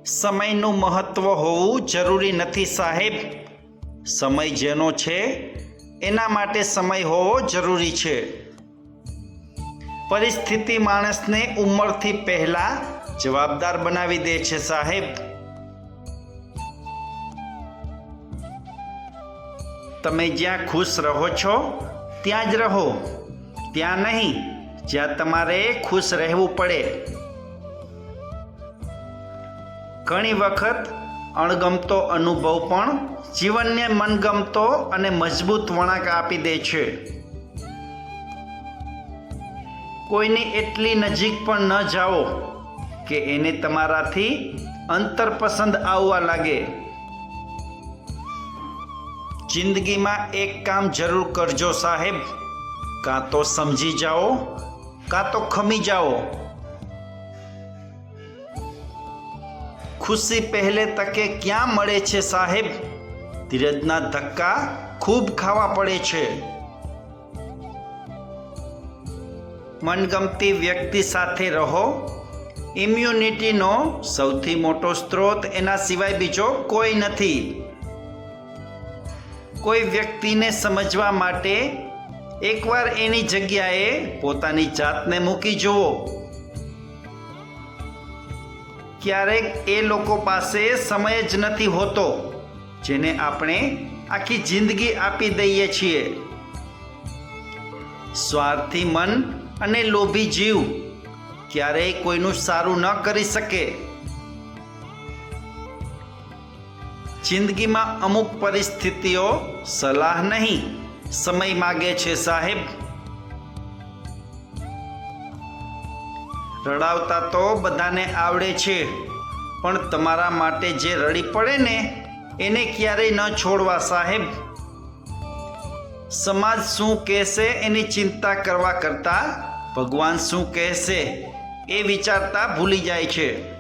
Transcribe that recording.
સમયનું મહત્વ હોવું જરૂરી નથી સાહેબ. સમય જેનો છે એના માટે સમય હોવો જરૂરી છે. પરિસ્થિતિ માણસને ઉંમરથી પહેલા જવાબદાર બનાવી દે છે સાહેબ. તમે જ્યાં ખુશ રહો છો ત્યાં જ રહો, ત્યાં નહીં જ્યાં તમારે ખુશ રહેવું પડે. ઘણી વખત અણગમતો અનુભવ પણ જીવનને મનગમતો અને મજબૂત વળાંક આપી દે છે. કોઈની એટલી નજીક પણ ન જાઓ કે એને તમારાથી અંતર પસંદ આવવા લાગે. જિંદગીમાં એક કામ જરૂર કરજો સાહેબ, કાં તો સમજી જાઓ કાં તો ખમી જાઓ. ખુશી પહેલે તકે ક્યાં મળે છે સાહેબ, ધીરજના ધક્કા ખૂબ ખાવા પડે છે. મનગમતી વ્યક્તિ સાથે રહો. ઇમ્યુનિટીનો સૌથી મોટો સ્ત્રોત એના સિવાય બીજો કોઈ નથી. કોઈ વ્યક્તિને સમજવા માટે એકવાર એની જગ્યાએ પોતાની જાતને મૂકી જુઓ. ક્યારેક એ લોકો પાસે સમય જ નથી હોતો જેને આપણે આખી જિંદગી આપી દઈએ છીએ. સ્વાર્થી મન અને લોભી જીવ ક્યારેય કોઈનું સારું ન કરી શકે. જિંદગીમાં અમુક પરિસ્થિતિઓ સલાહ નહીં, સમય માગે છે સાહેબ. રડાવતા તો બધાને આવડે છે, પણ તમારા માટે જે રડી પડે ને એને ક્યારેય ન છોડવા સાહેબ. સમાજ શું કહેશે એની ચિંતા કરવા કરતાં ભગવાન શું કહેશે એ વિચારતા ભૂલી જાય છે.